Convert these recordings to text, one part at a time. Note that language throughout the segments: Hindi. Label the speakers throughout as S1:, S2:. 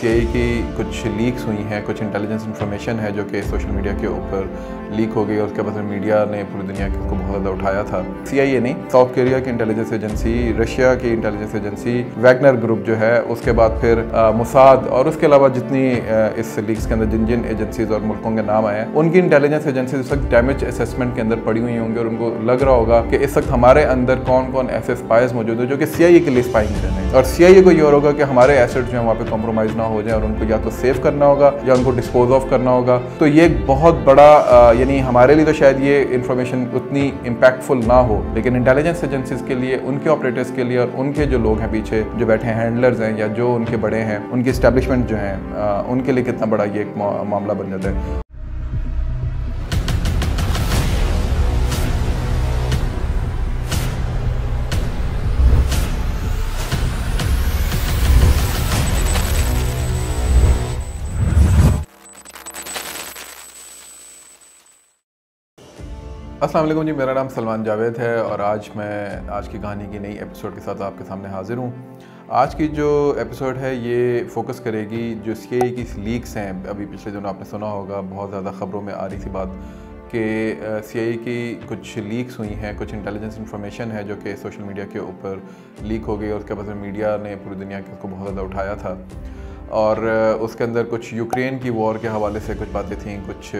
S1: सीआईए की कुछ लीक्स हुई हैं, कुछ इंटेलिजेंस इन्फॉर्मेशन है जो कि सोशल मीडिया के ऊपर लीक हो गई और उसके बाद मीडिया ने पूरी दुनिया के उसको बहुत ज़्यादा उठाया था। सीआईए नहीं, साउथ कोरिया की इंटेलिजेंस एजेंसी, रशिया की इंटेलिजेंस एजेंसी, वैगनर ग्रुप जो है, उसके बाद फिर मोसाद और उसके अलावा जितनी इस लीक्स के अंदर जिन जिन एजेंसीज और मुल्कों के नाम आए हैं, उनकी इंटेलिजेंस एजेंसीज इस वक्त डैमेज असेसमेंट के अंदर पड़ी हुई होंगी और उनको लग रहा होगा कि इस वक्त हमारे अंदर कौन कौन ऐसे स्पाइज मौजूद है जो कि सीआईए के लिए स्पाइंग कर रहे हैं, और सीआईए को ये होगा कि हमारे एसेट्स जो है वहाँ पे कॉम्प्रोमाइज़ ना हो जाए और उनको या तो सेव करना होगा या उनको डिस्पोज ऑफ करना होगा। तो ये एक बहुत बड़ा यानी हमारे लिए तो शायद ये इन्फॉर्मेशन उतनी इम्पैक्टफुल ना हो, लेकिन इंटेलिजेंस एजेंसीज के लिए, उनके ऑपरेटर्स के लिए और उनके जो लोग हैं पीछे जो बैठे हैं, हैंडलर्स हैं या जो उनके बड़े हैं, उनकी एस्टैब्लिशमेंट जो हैं, उनके लिए कितना बड़ा ये एक मामला बन जाता है। अस्सलाम वालेकुम जी, मेरा नाम सलमान जावेद है और आज की कहानी की नई एपिसोड के साथ आपके सामने हाजिर हूँ। आज की जो एपिसोड है ये फोकस करेगी जो सीआईए की लीक्स हैं। अभी पिछले दिनों आपने सुना होगा, बहुत ज़्यादा ख़बरों में आ रही थी बात कि सीआईए की कुछ लीक्स हुई हैं, कुछ इंटेलिजेंस इन्फॉर्मेशन है जो कि सोशल मीडिया के ऊपर लीक हो गई और उसके बाद मीडिया ने पूरी दुनिया के उसको बहुत ज़्यादा उठाया था। और उसके अंदर कुछ यूक्रेन की वॉर के हवाले से कुछ बातें थीं, कुछ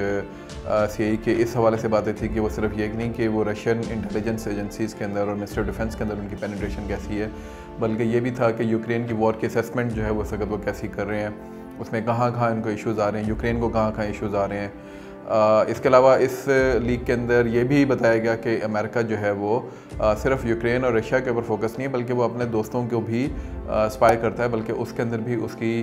S1: सीआईए के इस हवाले से बातें थी कि वो सिर्फ ये नहीं कि वो रशियन इंटेलिजेंस एजेंसीज़ के अंदर और मिनिस्ट्री ऑफ डिफेंस के अंदर उनकी पेनिट्रेशन कैसी है, बल्कि ये भी था कि यूक्रेन की वॉर की असेसमेंट जो है वो सगत वो कैसी कर रहे हैं, उसमें कहाँ कहाँ इनको इश्यूज़ आ रहे हैं, यूक्रेन को कहाँ कहाँ इश्यूज़ आ रहे हैं। इसके अलावा इस लीक के अंदर ये भी बताया गया कि अमेरिका जो है वो सिर्फ यूक्रेन और रशिया के ऊपर फोकस नहीं है, बल्कि वो अपने दोस्तों को भी स्पाई करता है, बल्कि उसके अंदर भी उसकी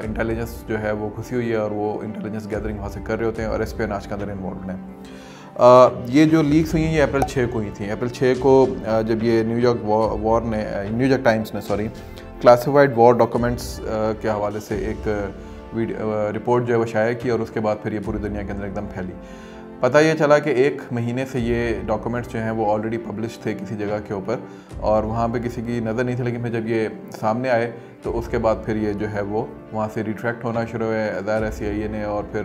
S1: इंटेलिजेंस जो है वो घुसी हुई है और वो इंटेलिजेंस गैदरिंग वहाँ से कर रहे होते हैं और एस्पियोनाज के अंदर इन्वॉल्व हैं। ये जो लीक्स हुई हैं ये अप्रैल 6 को हुई थी। अप्रैल 6 को जब ये न्यूयॉर्क टाइम्स ने क्लासिफाइड वॉर डॉक्यूमेंट्स के हवाले से एक रिपोर्ट जो है वो शाया की और उसके बाद फिर ये पूरी दुनिया के अंदर एकदम फैली। पता ये चला कि 1 महीने से ये डॉक्यूमेंट्स जो हैं वो ऑलरेडी पब्लिश थे किसी जगह के ऊपर और वहाँ पे किसी की नज़र नहीं थी, लेकिन फिर जब ये सामने आए तो उसके बाद फिर ये जो है वो वहाँ से रिट्रैक्ट होना शुरू हुआ है। ज़ाहिर है सीआईए ने और फिर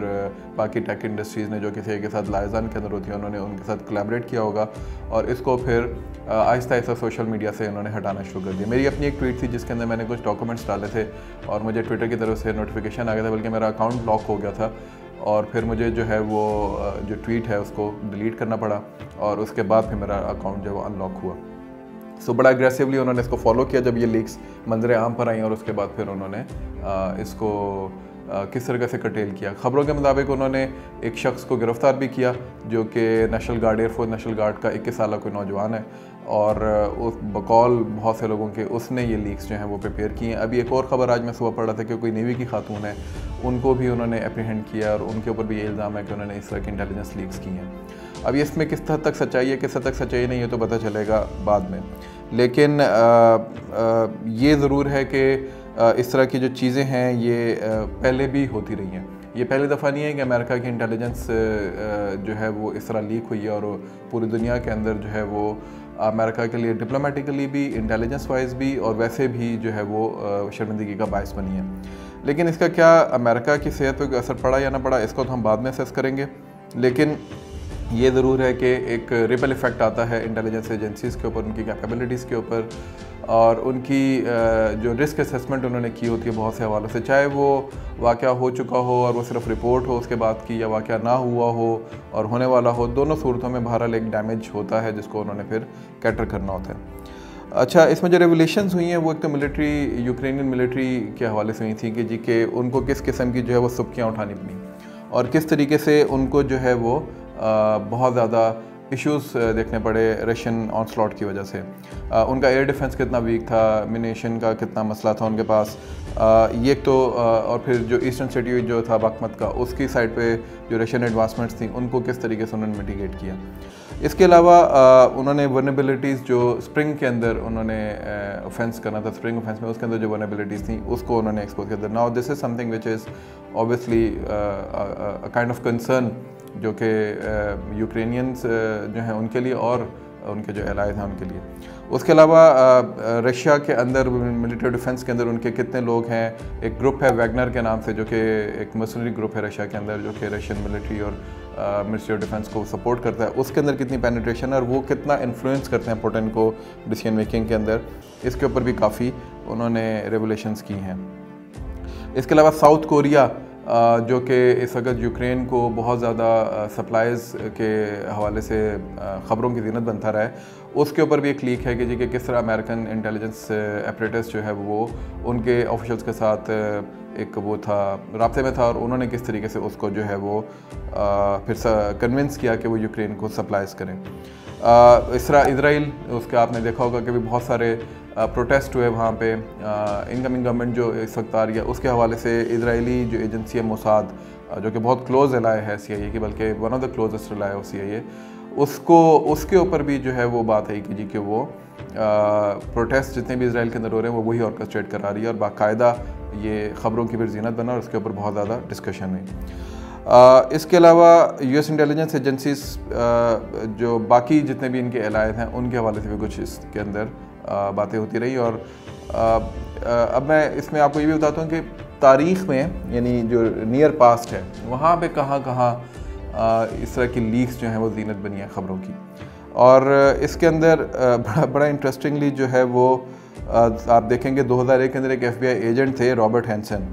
S1: बाकी टेक इंडस्ट्रीज़ ने जो कि सीआईए के साथ लाइजान के अंदर होती है, उन्होंने उनके साथ कोलैबोरेट किया होगा और इसको फिर आहिस्ता आहिस्ता सोशल मीडिया से उन्होंने हटाना शुरू कर दिया। मेरी अपनी एक ट्वीट थी जिसके अंदर मैंने कुछ डॉक्यूमेंट्स डाले थे और मुझे ट्विटर की तरफ से नोटिफिकेशन आ गया था, बल्कि मेरा अकाउंट लॉक हो गया था और फिर मुझे जो है वो जो ट्वीट है उसको डिलीट करना पड़ा और उसके बाद फिर मेरा अकाउंट जो है वो अनलॉक हुआ। सो बड़ा एग्रेसिवली उन्होंने इसको फॉलो किया जब ये लीक्स मंजर आम पर आई और उसके बाद फिर उन्होंने इसको किस तरह से कर्टेल किया। ख़बरों के मुताबिक उन्होंने एक शख्स को गिरफ़्तार भी किया जो कि national guard, air force national guard का 21 साल कोई नौजवान है और उस बकौल बहुत से लोगों के उसने ये लीक्स जो हैं वो प्रिपेयर किए हैं। अभी एक और ख़बर आज मैं सुबह पढ़ रहा था कि कोई नेवी की खातून है, उनको भी उन्होंने एप्रीहेंड किया और उनके ऊपर भी ये इल्ज़ाम है कि उन्होंने इस तरह की इंटेलिजेंस लीक्स की हैं। अब इसमें किस हद तक सच्चाई है, किस हद तक सच्चाई नहीं है तो पता चलेगा बाद में, लेकिन ये ज़रूर है कि इस तरह की जो चीज़ें हैं ये पहले भी होती रही हैं। ये पहली दफ़ा नहीं है कि अमेरिका की इंटेलिजेंस जो है वो इस तरह लीक हुई है और पूरी दुनिया के अंदर जो है वो अमेरिका के लिए डिप्लोमेटिकली भी, इंटेलिजेंस वाइज भी और वैसे भी जो है वो शर्मिंदगी का बायस बनी है। लेकिन इसका क्या अमेरिका की सेहत पर असर पड़ा या ना पड़ा, इसको तो हम बाद में असेस करेंगे, लेकिन ये ज़रूर है कि एक रिपल इफ़ेक्ट आता है इंटेलिजेंस एजेंसीज़ के ऊपर, उनकी कैपेबिलिटीज़ के ऊपर और उनकी जो रिस्क असेसमेंट उन्होंने की होती है बहुत से हवालों से, चाहे वो वाक़या हो चुका हो और वो सिर्फ रिपोर्ट हो उसके बाद की, या वाक़या ना हुआ हो और होने वाला हो, दोनों सूरतों में बहरहाल एक डैमेज होता है जिसको उन्होंने फिर कैटर करना होता है। अच्छा, इसमें जो रेवलेशंस हुई हैं वो एक तो यूक्रेनियन मिलिट्री के हवाले से हुई थी कि जी के उनको किस किस्म की जो है वो सुबकियाँ उठानी पड़ी और किस तरीके से उनको जो है वो बहुत ज़्यादा इश्यूज़ देखने पड़े रशियन ऑनस्लॉट की वजह से। उनका एयर डिफेंस कितना वीक था, मिनेशन का कितना मसला था उनके पास, ये तो और फिर जो ईस्टर्न सिटी जो था बागमत का, उसकी साइड पे जो रशियन एडवांसमेंट्स थी उनको किस तरीके से उन्होंने मिटिगेट किया। इसके अलावा उन्होंने वल्नरेबिलिटीज़ जो स्प्रिंग के अंदर उन्होंने ऑफेंस करना था, स्प्रिंग ऑफेंस में उसके अंदर जो वल्नरेबिलिटीज़ थी उसको उन्होंने एक्सपोज किया था। Now this is something which is obviously a kind of concern जो कि यूक्रेनियंस जो हैं उनके लिए और उनके जो एलाइज हैं उनके लिए। उसके अलावा रशिया के अंदर मिलिट्री डिफेंस के अंदर उनके कितने लोग हैं। एक ग्रुप है वैगनर के नाम से, जो कि एक मर्सनरी ग्रुप है रशिया के अंदर, जो कि रशियन मिलिट्री और मिनिस्ट्री ऑफ डिफेंस को सपोर्ट करता है। उसके अंदर कितनी पेनिट्रेशन है और वो कितना इन्फ्लुएंस करते हैं पुतिन को डिसीजन मेकिंग के अंदर, इसके ऊपर भी काफ़ी उन्होंने रेवलेशंस की हैं। इसके अलावा साउथ कोरिया जो कि इस वक्त यूक्रेन को बहुत ज़्यादा सप्लाईज़ के हवाले से ख़बरों की ज़ीनत बनता रहा है, उसके ऊपर भी एक लीक है कि जी कि किस तरह अमेरिकन इंटेलिजेंस एपरेटस जो है वो उनके ऑफिशल्स के साथ एक वो था राब्ते में था, और उन्होंने किस तरीके से उसको जो है वो फिर कन्विंस किया कि वो यूक्रेन को सप्लाईज़ करें। इसराइल, उसका आपने देखा होगा कि भी बहुत सारे प्रोटेस्ट हुए वहाँ पे। इनकमिंग गवर्नमेंट जो इस वक्त आ रही है उसके हवाले से इजरायली जो एजेंसी है मोसाद, जो कि बहुत क्लोज एलाय है CIA की, बल्कि one of the closest ally है CIA, उसके ऊपर भी जो है वो बात है कि जी कि वो प्रोटेस्ट जितने भी इसराइल के अंदर हो रहे हैं वो वही ऑर्केस्ट्रेट करा रही है, और बाकायदा ये ख़बरों की भी जीनत बना और उसके ऊपर बहुत ज़्यादा डिस्कशन हुई। इसके अलावा US इंटेलिजेंस एजेंसीज जो बाकी जितने भी इनके एलायद हैं उनके हवाले से भी कुछ इसके अंदर बातें होती रही। और अब मैं इसमें आपको ये भी बताता हूँ कि तारीख़ में, यानी जो नियर पास्ट है, वहाँ पे कहाँ कहाँ इस तरह की लीक्स जो हैं वो जीनत बनी है ख़बरों की। और इसके अंदर बड़ा इंटरेस्टिंगली जो है वो आप देखेंगे 2001 के अंदर एक FBI एजेंट थे रॉबर्ट हैंसन,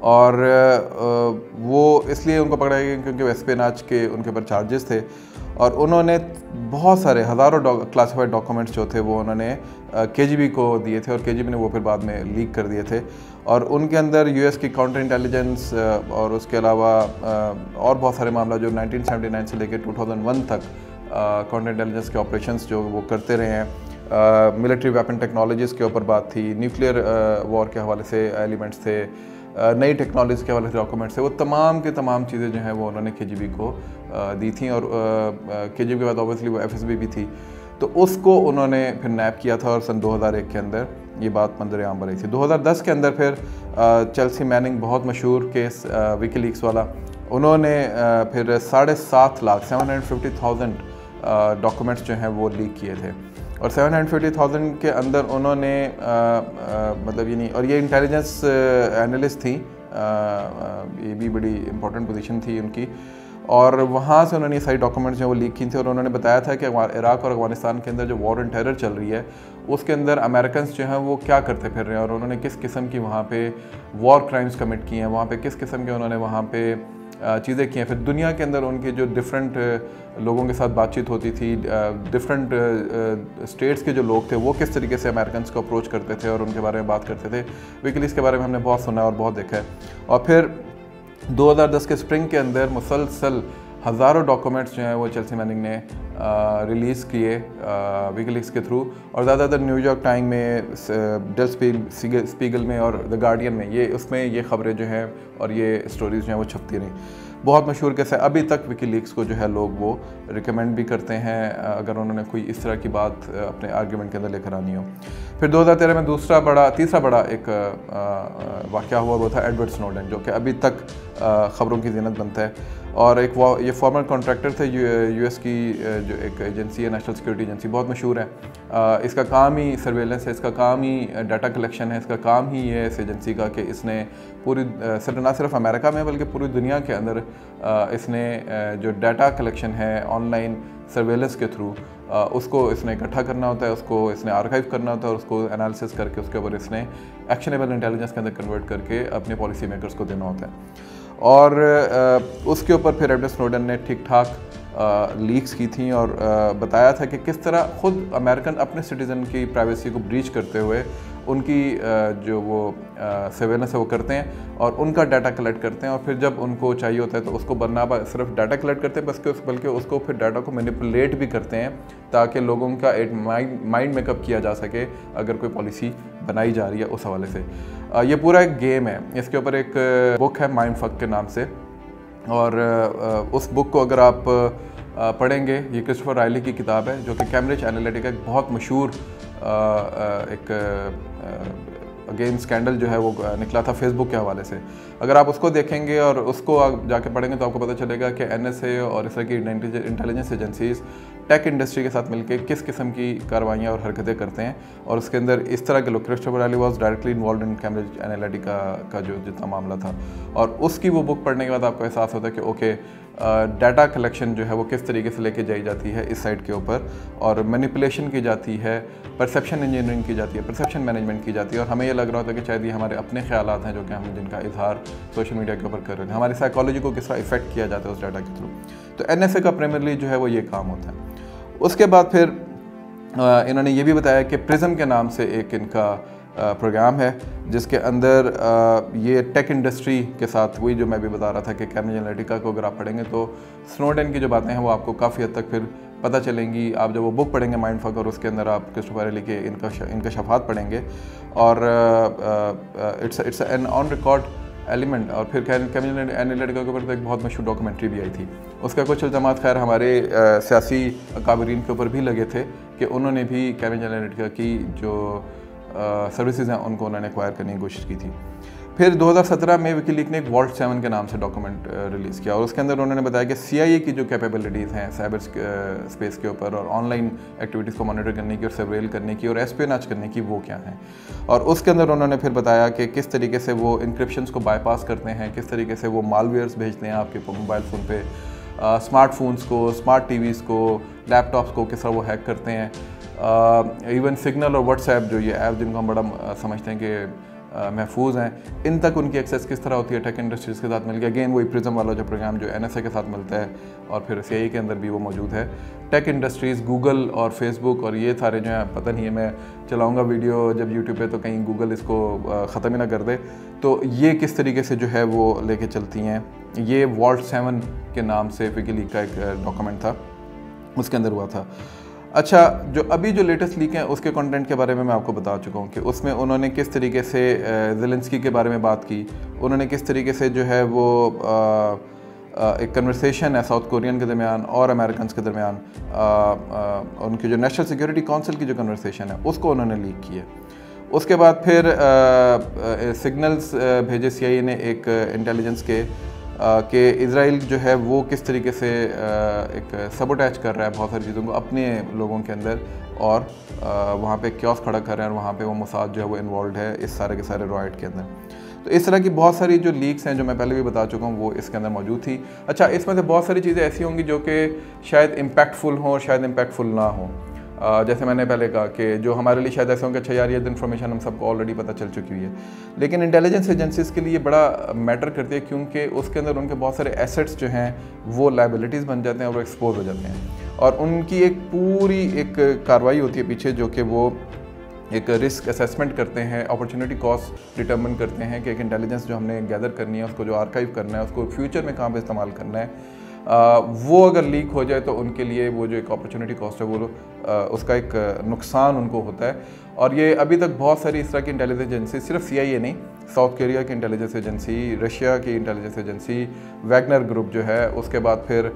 S1: और वो इसलिए उनको पकड़ा गया क्योंकि एस्पेनाज के उनके ऊपर चार्जेस थे, और उन्होंने बहुत सारे हज़ारों क्लासिफाइड डॉक्यूमेंट्स जो थे वो उन्होंने KGB को दिए थे, और KGB ने वो फिर बाद में लीक कर दिए थे। और उनके अंदर US की काउंटर इंटेलिजेंस और उसके अलावा और बहुत सारे मामला जो 1979 से लेकर 2001 तक काउंटर इंटेलिजेंस के ऑपरेशंस जो वो करते रहे हैं। मिलिट्री वेपन टेक्नोलॉजीज़ के ऊपर बात थी, न्यूक्लियर वॉर के हवाले से एलिमेंट्स थे, नई टेक्नोलॉजी के हवाले से डॉक्यूमेंट्स थे, वो तमाम के तमाम चीज़ें जो हैं वो उन्होंने KGB को दी थी। और KGB के बाद ऑब्वियसली वो FSB भी थी, तो उसको उन्होंने फिर नैप किया था, और सन 2001 के अंदर ये बात मंजर आम पर आई थी। 2010 के अंदर फिर चेल्सी मैनिंग, बहुत मशहूर केस विकीलीक्स वाला, उन्होंने फिर 7.5 लाख 750,000 डॉक्यूमेंट्स जो हैं वो लीक किए थे, और 750,000 के अंदर उन्होंने मतलब ये नहीं, और ये इंटेलिजेंस एनालिस्ट थी, ये भी बड़ी इंपॉर्टेंट पोजीशन थी उनकी, और वहाँ से उन्होंने ये सारी डॉक्यूमेंट्स जो वो लीक की थी। और उन्होंने बताया था कि इराक़ और अफ़गानिस्तान के अंदर जो वॉर एंड टेरर चल रही है उसके अंदर अमेरिकन जो हैं वो क्या करते फिर रहे हैं, और उन्होंने किस किस्म की वहाँ पे वॉर क्राइम्स कमिट किए हैं, वहाँ पे किस किस्म के उन्होंने वहाँ पे चीज़ें की हैं। फिर दुनिया के अंदर उनके जो डिफरेंट लोगों के साथ बातचीत होती थी, डिफरेंट स्टेट्स के जो लोग थे वो किस तरीके से अमेरिकन को अप्रोच करते थे और उनके बारे में बात करते थे। विकीलीक्स के बारे में हमने बहुत सुना और बहुत देखा है। और फिर 2010 के स्प्रिंग के अंदर मुसलसल हज़ारों डॉक्यूमेंट्स जो हैं वो चेल्सी मैनिंग ने रिलीज़ किए विकीलीक्स के थ्रू, और ज़्यादातर न्यूयॉर्क टाइम में, डेल स्पीगल में और द गार्डियन में उसमें ये ख़बरें जो हैं और ये स्टोरीज़ जो हैं वो छपती रहीं। बहुत मशहूर केस है, अभी तक विकीलीक्स को जो है लोग वो रिकमेंड भी करते हैं अगर उन्होंने कोई इस तरह की बात अपने आर्ग्यूमेंट के अंदर लेकर आनी हो। फिर 2013 में तीसरा बड़ा एक वाक़या हुआ, वो था एडवर्ड स्नोडेन, जो कि अभी तक ख़बरों की ज़ीनत बनता है। और ये फॉर्मर कॉन्ट्रैक्टर थे US की जो एक एजेंसी है, नेशनल सिक्योरिटी एजेंसी, बहुत मशहूर है। इसका काम ही सर्वेलेंस है, इसका काम ही डाटा कलेक्शन है, इसका काम ही ये इस एजेंसी का कि इसने पूरी ना सिर्फ अमेरिका में बल्कि पूरी दुनिया के अंदर इसने जो डाटा कलेक्शन है ऑनलाइन सर्वेलेंस के थ्रू उसको इसने इकट्ठा करना होता है, उसको इसने आर्काइव करना होता है, और उसको एनालिसिस करके उसके ऊपर इसने एक्शनेबल इंटेलिजेंस के अंदर कन्वर्ट करके अपने पॉलिसी मेकर्स को देना होता है। और उसके ऊपर फिर एडवर्ड स्नोडेन ने ठीक ठाक लीक्स की थी और बताया था कि किस तरह ख़ुद अमेरिकन अपने सिटीज़न की प्राइवेसी को ब्रीच करते हुए उनकी जो वो सर्वेलेंस है वो करते हैं और उनका डाटा कलेक्ट करते हैं, और फिर जब उनको चाहिए होता है तो उसको सिर्फ डाटा कलेक्ट करते हैं बल्कि उसको फिर डाटा को मैनिपुलेट भी करते हैं ताकि लोगों का एक माइंड मेकअप किया जा सके अगर कोई पॉलिसी बनाई जा रही है उस हवाले से। ये पूरा एक गेम है। इसके ऊपर एक बुक है माइंडफक के नाम से, और उस बुक को अगर आप पढ़ेंगे, ये क्रिस्टोफर रायली की किताब है जो कि कैम्ब्रिज एनालिटिका एक बहुत मशहूर एक अगेन स्कैंडल जो है वो निकला था फेसबुक के हवाले से। अगर आप उसको देखेंगे और उसको जाके पढ़ेंगे तो आपको पता चलेगा कि NSA और इस तरह की इंटेलिजेंस एजेंसीज टेक इंडस्ट्री के साथ मिलकर किस किस्म की कार्रवाइयाँ और हरकतें करते हैं, और उसके अंदर इस तरह के लोग, Christopher rally was directly involve in Cambridge Analytica का जो जितना मामला था, और उसकी वो बुक पढ़ने के बाद आपको एहसास होता है कि ओके, डाटा कलेक्शन जो है वो किस तरीके से लेके जाई जाती है इस साइड के ऊपर, और मैनिपुलेशन की जाती है, परसेप्शन इंजीनियरिंग की जाती है, परसेप्शन मैनेजमेंट की जाती है, और हमें ये लग रहा होता है कि शायद ये हमारे अपने ख्यालात हैं जो कि हम जिनका इजहार सोशल मीडिया के ऊपर कर रहे हैं, हमारी साइकोलॉजी को किस तरह इफेक्ट किया जाता है उस डाटा के थ्रू। तो NSA का प्राइमरली जो है वो ये काम होता है। उसके बाद फिर इन्होंने ये भी बताया कि प्रिज्म के नाम से एक इनका प्रोग्राम है जिसके अंदर ये टेक इंडस्ट्री के साथ, वही जो मैं भी बता रहा था कि कैम्ब्रिज एनालिटिका को अगर आप पढ़ेंगे तो स्नोडेन की जो बातें हैं वो आपको काफ़ी हद तक फिर पता चलेंगी। आप जब वो बुक पढ़ेंगे माइंडफक, और उसके अंदर आप क्रिस्टोफर रैली के इनका शफात पढ़ेंगे, और it's an on record element. और फिर कैम्ब्रिज एनालिटिका के ऊपर तो एक बहुत मशहूर डॉक्यूमेंट्री भी आई थी, उसका कुछ इल्ज़ामात खैर हमारे सियासी अकाबरीन के ऊपर भी लगे थे कि उन्होंने भी कैम्ब्रिज एनालिटिका की जो सर्विसेज हैं उनको उन्होंने एक्वायर करने की कोशिश की थी। फिर 2017 में विकीलीक ने एक वॉल्ट 7 के नाम से डॉक्यूमेंट रिलीज़ किया, और उसके अंदर उन्होंने बताया कि CIA की जो कैपेबिलिटीज़ हैं साइबर स्पेस के ऊपर, और ऑनलाइन एक्टिविटीज़ को मॉनिटर करने की और सर्वेल करने की और एस्पियोनेज करने की, वो क्या हैं। और उसके अंदर उन्होंने फिर बताया कि किस तरीके से वो इंक्रिप्शंस को बाईपास करते हैं, किस तरीके से वो मालवेयर्स भेजते हैं आपके मोबाइल फ़ोन पे, स्मार्टफोन्स को, स्मार्ट TVs को, लैपटॉप्स को किस तरह वो हैक करते हैं। इवन सिग्नल और व्हाट्सएप जो ये ऐप जिनको हम बड़ा समझते हैं कि महफूज हैं, इन तक उनकी एक्सेस किस तरह होती है टेक इंडस्ट्रीज़ के साथ मिलकर। अगेन वही प्रिज्म वाला जो प्रोग्राम जो NSA के साथ मिलता है, और फिर CIA के अंदर भी वो मौजूद है। टेक इंडस्ट्रीज़, गूगल और फेसबुक और ये सारे जो हैं, पता नहीं है, मैं चलाऊँगा वीडियो जब यूट्यूब पे तो कहीं गूगल इसको ख़त्म ही ना कर दे, तो ये किस तरीके से जो है वो लेके चलती हैं। ये वॉल्ट 7 के नाम से विकीलीक का एक डॉक्यूमेंट था, उसके अंदर हुआ था। अच्छा, जो अभी जो लेटेस्ट लीक है उसके कंटेंट के बारे में मैं आपको बता चुका हूँ कि उसमें उन्होंने किस तरीके से ज़ेलेंस्की के बारे में बात की, उन्होंने किस तरीके से जो है वो एक कन्वर्सेशन है साउथ कोरियन के दरमियान और अमेरिकन के दरमियान, उनकी जो नेशनल सिक्योरिटी काउंसिल की जो कन्वर्सेशन है उसको उन्होंने लीक की है। उसके बाद फिर सिग्नल्स भेजे CIA ने एक इंटेलिजेंस के इज़राइल जो है वो किस तरीके से एक सबोटैच कर रहा है बहुत सारी चीज़ों को अपने लोगों के अंदर, और वहाँ पे क्योस खड़ा कर रहे हैं, और वहाँ पे वो मोसाद जो है वो इन्वॉल्व है इस सारे के सारे रॉयट के अंदर। तो इस तरह की बहुत सारी जो लीक्स हैं जो मैं पहले भी बता चुका हूँ वो इसके अंदर मौजूद थी। अच्छा, इसमें से बहुत सारी चीज़ें ऐसी होंगी जो कि शायद इम्पैक्टफुल हों और शायद इम्पैक्टफुल ना हों। जैसे मैंने पहले कहा कि जो हमारे लिए शायद ऐसे होंगे, अच्छा यार ये इन्फॉर्मेशन हम सबको ऑलरेडी पता चल चुकी हुई है, लेकिन इंटेलिजेंस एजेंसीज़ के लिए बड़ा मैटर करती है, क्योंकि उसके अंदर उनके बहुत सारे एसेट्स जो हैं वो लायबिलिटीज़ बन जाते हैं और वो एक्सपोज हो जाते हैं, और उनकी एक पूरी एक कार्रवाई होती है पीछे जो कि वो एक रिस्क असेसमेंट करते हैं, अपॉर्चुनिटी कॉस्ट डिटर्मिन करते हैं कि एक इंटेलिजेंस जो हमने गैदर करनी है, उसको जो आर्काइव करना है, उसको फ्यूचर में कहाँ पे इस्तेमाल करना है, वो अगर लीक हो जाए तो उनके लिए वो जो एक अपॉर्चुनिटी कॉस्ट है वो उसका एक नुकसान उनको होता है। और ये अभी तक बहुत सारी इस तरह की इंटेलिजेंस एजेंसी, सिर्फ CIA नहीं, साउथ कोरिया की इंटेलिजेंस एजेंसी, रशिया की इंटेलिजेंस एजेंसी, वैगनर ग्रुप जो है, उसके बाद फिर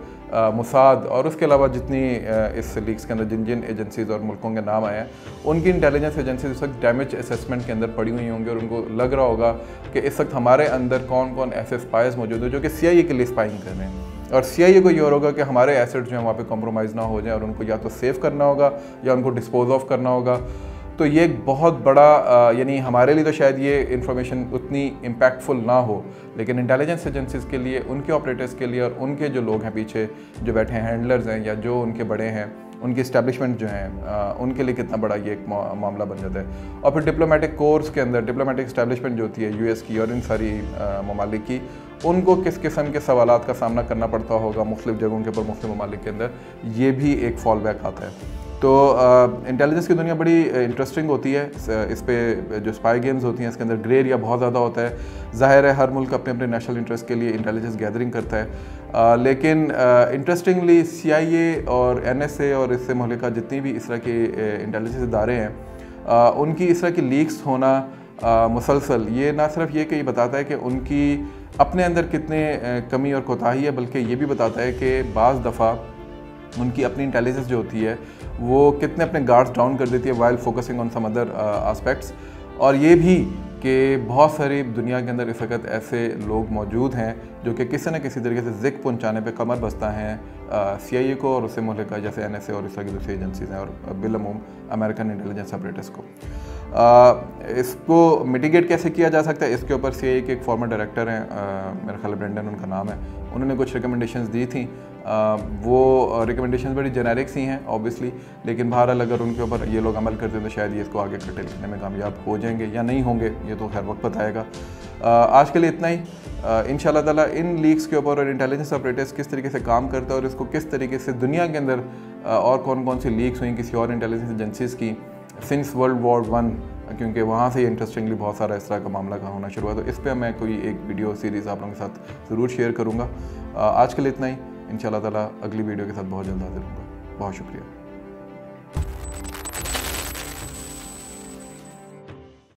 S1: मोसाद, और उसके अलावा जितनी इस लीक्स के अंदर जिन जिन एजेंसीज़ और मुल्कों के नाम आए हैं, उनकी इंटेलिजेंस एजेंसीज इस वक्त डैमेज असेसमेंट के अंदर पड़ी हुई होंगी, और उनको लग रहा होगा कि इस वक्त हमारे अंदर कौन कौन ऐसे स्पाइज मौजूद हैं जो कि CIA के लिए स्पाइंग कर रहे हैं, और CIA को ये होगा कि हमारे एसेट्स जो हैं वहाँ पे कॉम्प्रोमाइज़ ना हो जाए, और उनको या तो सेव करना होगा या उनको डिस्पोज ऑफ करना होगा। तो ये एक बहुत बड़ा, यानी हमारे लिए तो शायद ये इन्फॉर्मेशन उतनी इम्पैक्टफुल ना हो, लेकिन इंटेलिजेंस एजेंसीज़ के लिए, उनके ऑपरेटर्स के लिए, और उनके जो लोग हैं पीछे जो बैठे हैं, हैंडलर्स हैं या जो उनके बड़े हैं, उनकी इस्टेब्लिशमेंट जो हैं, उनके लिए कितना बड़ा ये एक मामला बन जाता है। और फिर डिप्लोमेटिक कोर्स के अंदर डिप्लोमेटिक इस्टेब्लिशमेंट जो होती है US की और इन सारी ममालिक की, उनको किस किस्म के सवालात का सामना करना पड़ता होगा मुख्तलिफ जगहों के ऊपर, मुख्तलिफ ममालिक के अंदर, ये भी एक फॉल बैक आता है। तो इंटेलिजेंस की दुनिया बड़ी इंटरेस्टिंग होती है। इस पे जो स्पाई गेम्स होती हैं इसके अंदर ग्रे एरिया बहुत ज़्यादा होता है। ज़ाहिर है हर मुल्क अपने अपने नेशनल इंटरेस्ट के लिए इंटेलिजेंस गैदरिंग करता है, लेकिन इंटरेस्टिंगली CIA और NSA और इससे मुल्का जितनी भी इस तरह के इंटेलिजेंस इदारे हैं, उनकी इस तरह की लीक्स होना मुसलसल, ये ना सिर्फ ये कि ये बताता है कि उनकी अपने अंदर कितने कमी और कोताही है, बल्कि ये भी बताता है कि बाज़ दफ़ा उनकी अपनी इंटेलिजेंस जो होती है वो कितने अपने गार्ड्स डाउन कर देती है while focusing on some other aspects. और ये भी कि बहुत सारी दुनिया के अंदर इस वक्त ऐसे लोग मौजूद हैं जो कि किसी न किसी तरीके से ज़िक पहुंचाने पे कमर बस्ता हैं CIA को और उससे मुल्का जैसे NSA और इस तरह की दूसरी एजेंसीज हैं और बिलअमूम अमेरिकन इंटेलिजेंस ऑपरेटर्स को। इसको मिटिगेट कैसे किया जा सकता है, इसके ऊपर CIA के एक फॉर्मर डायरेक्टर हैं, मेरा ख्याल ब्रेंडन उनका नाम है, उन्होंने कुछ रिकमेंडेशंस दी थी। वो रिकमेंडेशंस बड़ी जेनेरिक सी हैं ऑब्वियसली, लेकिन बहरहाल अगर उनके ऊपर ये लोग अमल करते हैं तो शायद ये इसको आगे कर्टेल करने में कामयाब हो जाएंगे या नहीं होंगे, ये तो खैर वक्त बताएगा। आज के लिए इतना ही। इंशाल्लाह ताला इन लीक्स के ऊपर और इंटेलिजेंस ऑपरेटर्स किस तरीके से काम करते हैं और इसको किस तरीके से दुनिया के अंदर और कौन कौन सी लीक्स हुई किसी और इंटेलिजेंस एजेंसीज़ की सिंस World War I, क्योंकि वहाँ से इंटरेस्टिंगली बहुत सारा इस तरह का मामला का होना शुरू हुआ, तो इस पर मैं कोई एक वीडियो सीरीज़ आप लोगों के साथ ज़रूर शेयर करूँगा। आज के लिए इतना ही। इंशाल्लाह ताला अगली वीडियो के साथ बहुत जल्द हाजिर होगा। बहुत शुक्रिया।